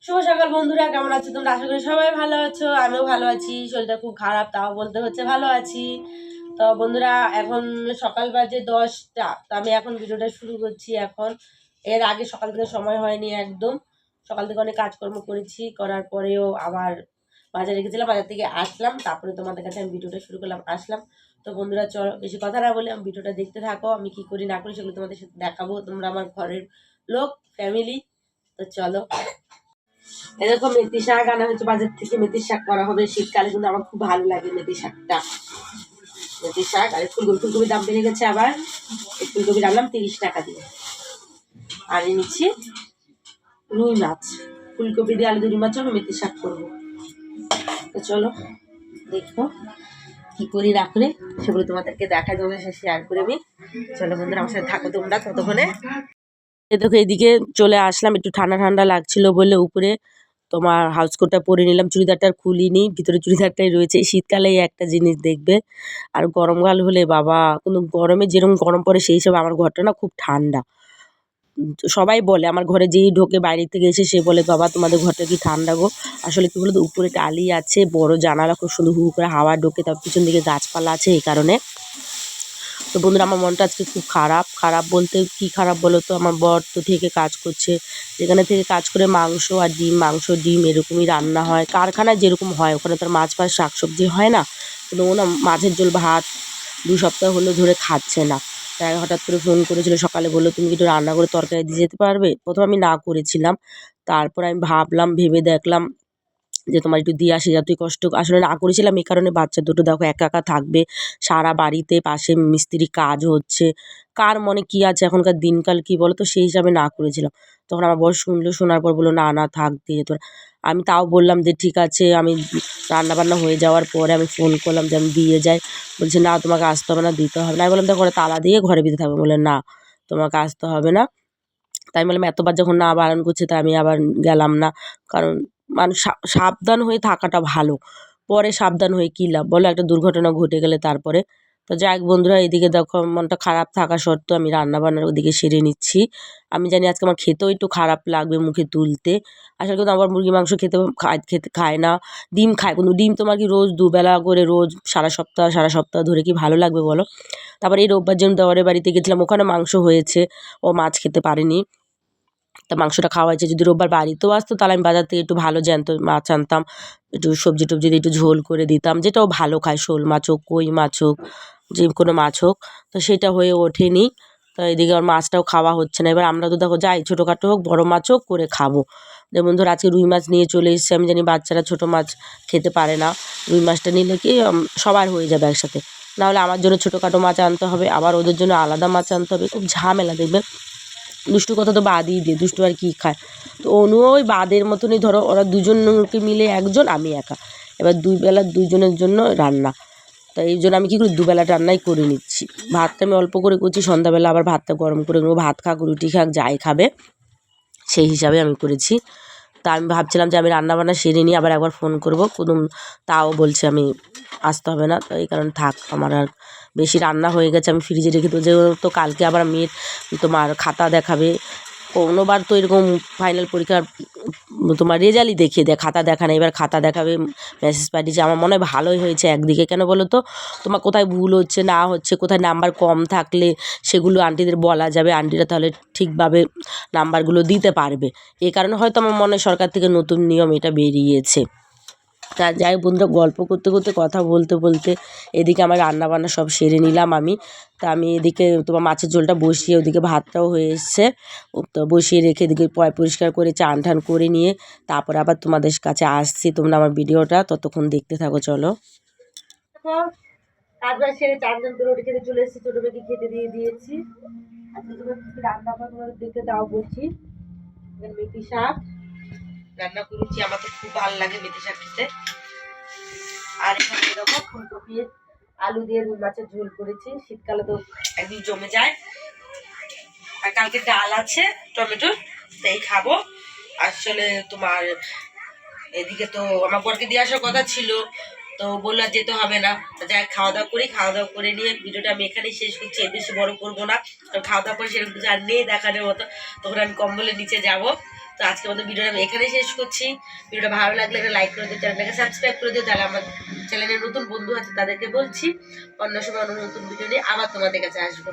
শুভ সকাল বন্ধুরা, কেমন আছো তোমরা? আশা করি সবাই ভালো আছো, আমিও ভালো আছি। শরীরটা খুব খারাপ, তাও বলতে হচ্ছে ভালো আছি। তো বন্ধুরা, এখন সকাল বাজে 10টা। তো আমি এখন ভিডিওটা শুরু করছি। এখন এর আগে সকাল থেকে সময় হয়নি একদম। সকাল থেকে অনেক কাজকর্ম করেছি, করার পরেও আবার বাজারে গেছিলাম, বাজার থেকে আসলাম, তারপরে তোমাদের কাছে আমি ভিডিওটা শুরু করলাম, আসলাম। তো বন্ধুরা চলো, বেশি কথা না বলে আমি ভিডিওটা দেখতে থাকো। আমি কি করি না করি সেগুলো তোমাদের সাথে দেখাবো। তোমরা আমার ঘরের লোক, ফ্যামিলি। তো চলো। এরকম মেথি শাক আনা হয়েছে বাজার থেকে। মেথি শাক করা হবে শীতকালে, কিন্তু আমার খুব ভালো লাগে মেথি শাকটা। মেথি শাক আর ফুলকপির দাম বেড়ে গেছে আবার। এই ফুলকপি রাখলাম 30 টাকা দিয়ে। আর নিচ্ছি রুই মাছ। ফুলকপি দিয়ে আলু দিয়ে রুই মাছ আমি মেথি শাক করবো। তো চলো দেখো কি করি না করে, সেগুলো তোমাদেরকে দেখাই, তোমাদের সাথে শেয়ার করে আমি। চলো বন্ধুরা, আমার সাথে থাকো তোমরা ততক্ষণে। দেখো এদিকে চলে আসলাম, একটু ঠান্ডা ঠান্ডা লাগছিল বলে উপরে তোমার হাউস কোটটা পরে নিলাম। চুড়িদারটা খুলিনি, ভিতরে চুড়িদারটাই রয়েছে। শীতকালে এই একটা জিনিস দেখবে। আর গরমকাল হলে বাবা, কিন্তু গরমে যেরকম গরম পড়ে সেই হিসাবে আমার ঘরটা না খুব ঠান্ডা। সবাই বলে, আমার ঘরে যেই ঢোকে বাইরে থেকে এসে সে বলে, বাবা তোমাদের ঘরটা কি ঠান্ডা গো। আসলে কি বলতো, উপরে টালি আছে, বড় জানালা, খুব সুন্দর হু করে হাওয়া ঢোকে, তার পিছন দিকে গাছপালা আছে, এই কারণে। তো বন্ধুরা, আমার মনটা আজকে খুব খারাপ। খারাপ বলতে কি খারাপ বলো তো, আমার বর তো থেকে কাজ করছে, যেখানে থেকে কাজ করে মাংস আর ডিম, মাংস ডিম এরকমই রান্না হয়, কারখানায় যেরকম হয়। ওখানে তার মাছ ফাছ শাকসবজি হয় না, কিন্তু ও না মাছের ঝোল ভাত 2 সপ্তাহ হলো ধরে খাচ্ছে না। তাই হঠাৎ করে ফোন করেছিল সকালে, বললো তুমি কি একটু রান্না করে তরকারি দিয়ে যেতে পারবে। প্রথমে আমি না করেছিলাম, তারপর আমি ভাবলাম, ভেবে দেখলাম যে তোমার একটু দিয়ে আসি, যতই কষ্ট। আসলে না করেছিলাম এই কারণে, বাচ্চা দুটো দেখো একা একা থাকবে সারা বাড়িতে, পাশে মিস্ত্রি কাজ হচ্ছে, কার মনে কি আছে এখনকার দিনকাল কি বলো তো, সেই হিসাবে না করেছিলাম। তখন আমার বর শুনলো, শোনার পর বললো না না থাক দিয়ে তোর। আমি তাও বললাম যে ঠিক আছে, আমি রান্না বান্না হয়ে যাওয়ার পরে আমি ফোন করলাম যে আমি দিয়ে যাই। বলছে না তোমাকে আসতে হবে না, দিতে হবে না। আমি বললাম দেখো ঘরে তালা দিয়ে ঘরে ভিতরে থাকবে। বলে না তোমাকে আসতে হবে না। তাই আমি বললাম এতবার যখন না বারণ করছে, তাই আমি আবার গেলাম না। কারণ মানুষ সাবধান হয়ে থাকাটা ভালো। পরে সাবধান হয়ে কী লাভ বলো, একটা দুর্ঘটনা ঘটে গেলে তারপরে। তো যাই হোক বন্ধুরা, এদিকে দেখো মনটা খারাপ থাকা সত্ত্বেও আমি রান্না বান্নার ওদিকে সেরে নিচ্ছি। আমি জানি আজকে আমার খেতেও একটু খারাপ লাগবে মুখে তুলতে। আসলে কিন্তু আমার মুরগি মাংস খেতে খায় না। ডিম খায়, কিন্তু ডিম তোমার কি রোজ দুবেলা করে, রোজ সারা সপ্তাহ ধরে কি ভালো লাগবে বলো। তারপরে এই রোববার যেমন দেওয়ারের বাড়িতে গেছিলাম, ওখানে মাংস হয়েছে, ও মাছ খেতে পারেনি। তা মাংসটা খাওয়া হয়েছে। যদি রোববার বাড়িতেও আসতো তাহলে আমি বাজার থেকে একটু ভালো জ্যান্ত মাছ আনতাম, একটু সবজি টবজি দিয়ে একটু ঝোল করে দিতাম, যেটাও ভালো খায়, শোল মাছ হোক, কই মাছ হোক, যে কোনো মাছ হোক। তো সেটা হয়ে ওঠেনি। তো এদিকে আমার মাছটাও খাওয়া হচ্ছে না। এবার আমরা তো দেখো যাই, ছোটোখাটো হোক বড়ো মাছ হোক করে খাবো। যেমন ধর আজকে রুই মাছ নিয়ে চলে এসেছি। আমি জানি বাচ্চারা ছোটো মাছ খেতে পারে না, রুই মাছটা নিলে কি সবার হয়ে যাবে একসাথে। নাহলে আমার জন্য ছোটোখাটো মাছ আনতে হবে, আবার ওদের জন্য আলাদা মাছ আনতে হবে, খুব ঝামেলা দেখবে। দুষ্টু কথা তো বাদই দিয়ে, দুষ্টু আর কী খায়। তো অনুও ওই বাদের মতনই, ধরো ওরা দুজনকে মিলে একজন, আমি একা। এবার দুই বেলা দুইজনের জন্য রান্না। তো এই জন্য আমি কী করি, দুবেলা রান্নাই করে নিচ্ছি। ভাতটা আমি অল্প করে করছি, সন্ধ্যাবেলা আবার ভাতটা গরম করে নেবো। ভাত খাক রুটি খাক যাই খাবে, সেই হিসাবে আমি করেছি। তা আমি ভাবছিলাম যে আমি রান্নাবান্না সেরে নিয়ে আবার একবার ফোন করবো, কুদুম তাও বলছে আমি আসতে হবে না। তো এই কারণে থাক, আমার আর বেশি রান্না হয়ে গেছে, আমি ফ্রিজে রেখে দেবো। যেহেতু কালকে আবার মেয়ের তোমার খাতা দেখাবে। কোনোবার তো এরকম ফাইনাল পরীক্ষার তোমার রেজাল্টই দেখিয়ে দেয়, খাতা দেখা নেই। এবার খাতা দেখাবে, মেসেজ পাঠিয়েছে। আমার মনে হয় ভালোই হয়েছে একদিকে, কেন বলো তো, তোমার কোথায় ভুল হচ্ছে না হচ্ছে, কোথায় নাম্বার কম থাকলে সেগুলো আন্টিদের বলা যাবে, আন্টিরা তাহলে ঠিকভাবে নাম্বারগুলো দিতে পারবে। এই কারণে হয়তো আমার মনে হয় সরকার থেকে নতুন নিয়ম এটা বেরিয়েছে। তা যাই হোক বন্ধুরা, গল্প করতে করতে কথা বলতে বলতে এদিকে আমার রান্না বান্না সব সেরে নিলাম আমি। তা আমি এদিকে তোমার মাছের ঝোলটা বসিয়ে, ওদিকে ভাতটাও হয়ে এসছে, তো বসিয়ে রেখে এদিকে পরিষ্কার করে চান ঠান করে নিয়ে তারপরে আবার তোমাদের কাছে আসছি। তোমরা আমার ভিডিওটা ততক্ষণ দেখতে থাকো, চলো। কাজ বাজ সেরে চান টান করে ওটা খেতে চলে এসেছি, ছোটো মেয়েকে খেতে দিয়ে দিয়েছি। আজকে তোমার রান্না বান্না তোমাদের দেখতে দাও বলছি। মেথি শাক রান্না করেছি, আমার তো খুব ভালো লাগে মেথি শাক খেতে। আর এখানে দেখো ফুলকপি আলু দিয়ে রুই মাছের ঝোল করেছি, শীতকালে তো একদিন জমে যায়। আর কালকে ডাল আছে টমেটো, তাই খাবো। আসলে তোমার এদিকে তো আমার বরকে দিয়ে আসার কথা ছিল, তো বললো আর যেতে হবে না। যাই খাওয়া দাওয়া করি, খাওয়া দাওয়া করে নিয়ে ভিডিওটা আমি এখানেই শেষ করছি, বেশি বড় করবো না, কারণ খাওয়া দাওয়া করে সেরকম কিছু আর নেই দেখানোর মতো। তখন আমি কম্বলের নিচে যাবো, তো আজকে মতো ভিডিওটা আমি এখানেই শেষ করছি। ভিডিওটা ভালো লাগলে একটা লাইক করে দিও, চ্যানেলটাকে সাবস্ক্রাইব করে দিও। যারা আমার চ্যানেলের নতুন বন্ধু আছে তাদেরকে বলছি অন্য সময় অন্য নতুন ভিডিও নিয়ে আবার তোমাদের কাছে আসবো।